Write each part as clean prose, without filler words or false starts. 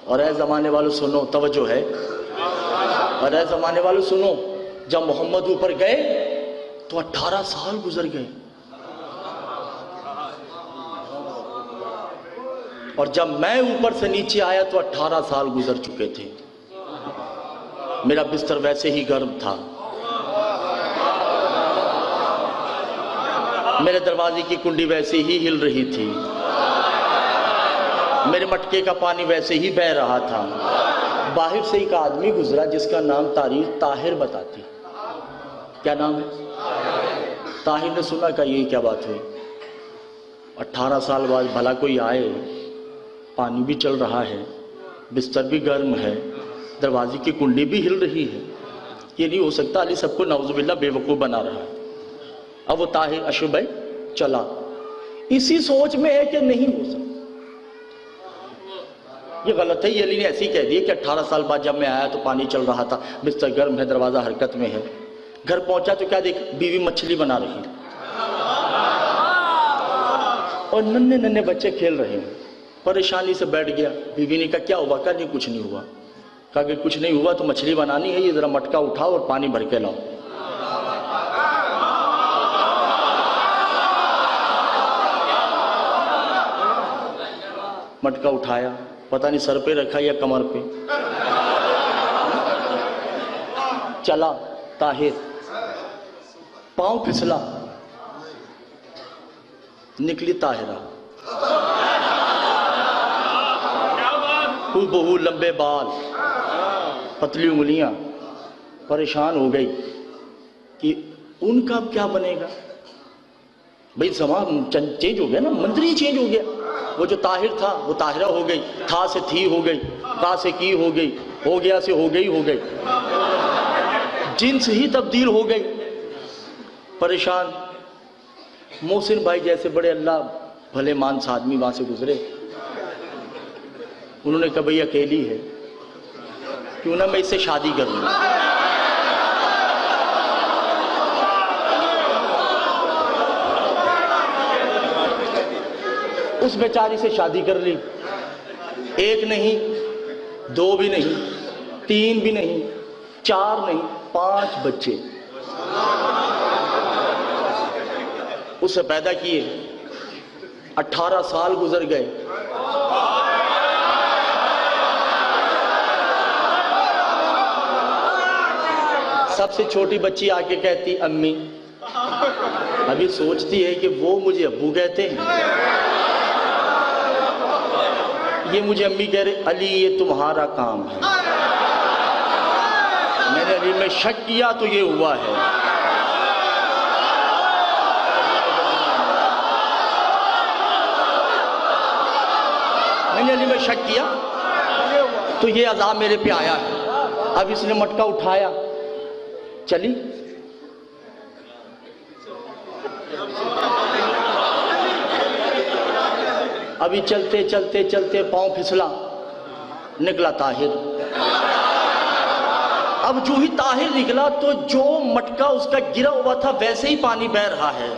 اور اے زمانے والوں سنو، توجہ ہے، اور اے زمانے والوں سنو، جب محمد اوپر گئے تو 18 سال گزر گئے، اور جب میں اوپر سے نیچے آیا تو 18 سال گزر چکے تھے۔ میرا بستر ویسے ہی گرم تھا، میرے دروازے کی کنڈی ویسے ہی ہل رہی تھی، میرے مٹکے کا پانی ویسے ہی بہہ رہا تھا۔ باہر سے ایک آدمی گزرا جس کا نام تاریخ طاہر بتاتی۔ کیا نام ہے؟ طاہر نے سنا کہ یہ کیا بات ہوئی، 18 سال بعد بھلا کوئی آئے، پانی بھی چل رہا ہے، بستر بھی گرم ہے، دروازے کی کنڈی بھی ہل رہی ہے، یہ نہیں ہو سکتا، علی سب کو نعوذ باللہ بے وقوف بنا رہا ہے۔ اب وہ طاہر اشرف بھائی چلا، اسی سوچ میں ہے کہ نہیں ہو سکتا، یہ غلط ہے، یہ علی نے ایسے ہی کہہ دیا کہ 18 سال بعد جب میں آیا تو پانی چل رہا تھا، بستر گرم ہے، دروازہ حرکت میں ہے۔ گھر پہنچا تو کیا دیکھ، بیوی مچھلی بنا رہی اور ننھے ننھے بچے کھیل رہے ہیں۔ پریشانی سے بیٹھ گیا، بیوی نے کہا کیا ہوا؟ کہا نہیں کچھ نہیں ہوا۔ کہا کہ کچھ نہیں ہوا تو مچھلی بنانی ہے، یہ ذرا مٹکا اٹھاؤ اور پانی بھر کے لاؤ۔ مٹکا اٹھایا، پتہ نہیں سر پہ رکھا یا کمر پہ، چلا طاہر، پاؤں پھسلا، نکلی طاہرہ، بہو لمبے بال، پتلی انگلیاں، پریشان ہو گئی کہ ان کا اب کیا بنے گا؟ بھئی زمان چینج ہو گیا نا، منظر ہی چینج ہو گیا۔ وہ جو طاہر تھا وہ طاہرہ ہو گئی، تھا سے تھی ہو گئی، کا سے کی ہو گئی، ہو گیا سے ہو گئی، جنس ہی تبدیل ہو گئی۔ پریشان محسن بھائی جیسے بڑے اللہ بھلے مانس آدمی وہاں سے گزرے، انہوں نے کہا بھئی اکیلی ہے، کیوں نہ میں اس سے شادی کر لوں۔ اس بیچاری سے شادی کر لی، ایک نہیں، دو بھی نہیں، تین بھی نہیں، چار نہیں، 5 بچے اس سے پیدا کیے۔ 18 سال گزر گئے، سب سے چھوٹی بچی آ کے کہتی امی، ابھی سوچتی ہے کہ وہ مجھے ابو کہتے ہیں، یہ مجھے امی کہہ رہے علی یہ تمہارا کام ہے۔ میں نے علی میں شک کیا تو یہ ہوا ہے۔ میں نے علی میں شک کیا تو یہ عذاب میرے پہ آیا ہے۔ اب اس نے مٹکا اٹھایا، چلی، ابھی چلتے چلتے چلتے پاؤں پھسلا، نکلا طاہر۔ اب جو ہی طاہر نکلا تو جو مٹکا اس کا گرا ہوا تھا ویسے ہی پانی بہہ رہا ہے۔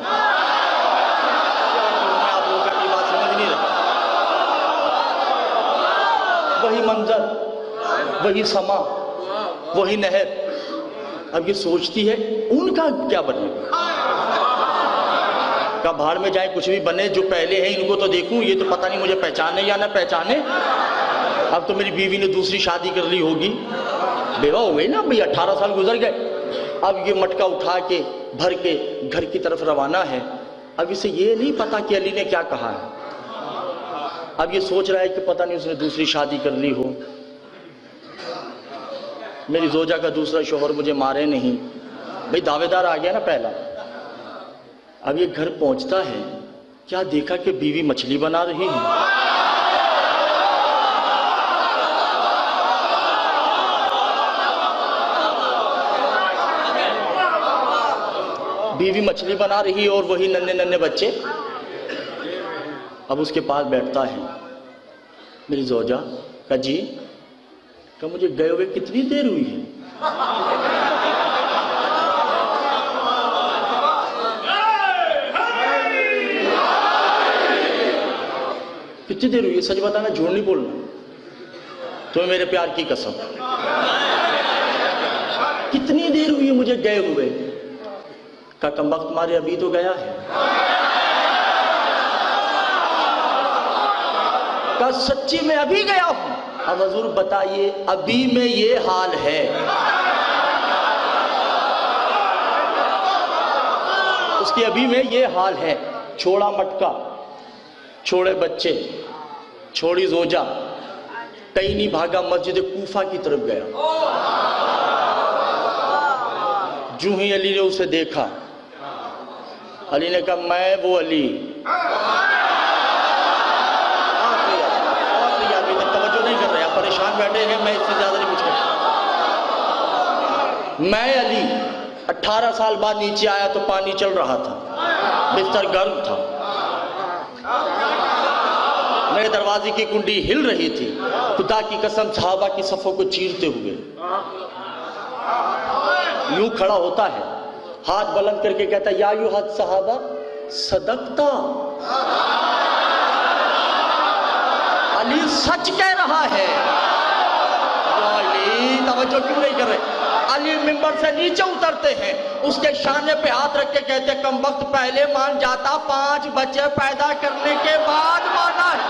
آپ لوگوں کی بات سمجھ نہیں رہا، وہی منظر، وہی سما، وہی نہر۔ اب یہ سوچتی ہے ان کا کیا بنے گا؟ کہ بھاڑ میں جائیں کچھ بھی بنے، جو پہلے ہیں ان کو تو دیکھوں، یہ تو پتہ نہیں مجھے پہچانے یا نہ پہچانے۔ اب تو میری بیوی نے دوسری شادی کر لی ہوگی، بیوہ ہو گئی نا بھئی، 18 سال گزر گئے۔ اب یہ مٹکا اٹھا کے بھر کے گھر کی طرف روانہ ہے۔ اب اسے یہ نہیں پتا کہ علی نے کیا کہا ہے، اب یہ سوچ رہا ہے کہ پتہ نہیں اس نے دوسری شادی کر لی ہو، میری زوجہ کا دوسرا شوہر مجھے مارے نہیں، بھئی دعوے دار آ گیا نا پہلا۔ اب یہ گھر پہنچتا ہے، کیا دیکھا کہ بیوی مچھلی بنا رہی ہے۔ بیوی مچھلی بنا رہی اور وہی ننھے ننھے بچے۔ اب اس کے پاس بیٹھتا ہے، میری زوجہ کہا جی، کہ مجھے گئے ہوئے کتنی دیر ہوئی ہے؟ کتنی دیر ہوئی ہے؟ سچ بتانا، جھوٹ نہیں بولنا۔ تمہیں میرے پیار کی قسم، کتنی دیر ہوئی مجھے گئے ہوئے؟ کہا کم وقت مارے ابھی تو گیا ہے۔ کہا سچی میں ابھی گیا ہوں۔ اب حضور بتائیے ابھی میں یہ حال ہے، اس کی ابھی میں یہ حال ہے، چھوڑا مٹکا، چھوڑے بچے، چھوڑی زوجہ، کہیں نہیں بھاگا، مسجد کوفہ کی طرف گیا۔ جو ہی علی نے اسے دیکھا، علی نے کہا میں وہ علی، توجہ نہیں کر رہے، آپ پریشان بیٹھے ہیں، میں اس سے زیادہ نہیں کچھ کرتا۔ میں علی 18 سال بعد نیچے آیا تو پانی چل رہا تھا، بستر گرم تھا، میرے دروازے کی کنڈی ہل رہی تھی، خدا کی قسم صحابہ کی صفوں کو چیرتے ہوئے یوں کھڑا ہوتا ہے، ہاتھ بلند کر کے کہتا ہے یا ایھا صحابہ صدقتا، علی سچ کہہ رہا ہے۔ علی توجہ کیوں نہیں کر رہے؟ علی منبر سے نیچے اترتے ہیں، اس کے شانے پہ ہاتھ رکھ کے کہتے کم وقت پہلے مان جاتا، 5 بچے پیدا کرنے کے بعد مانا ہے۔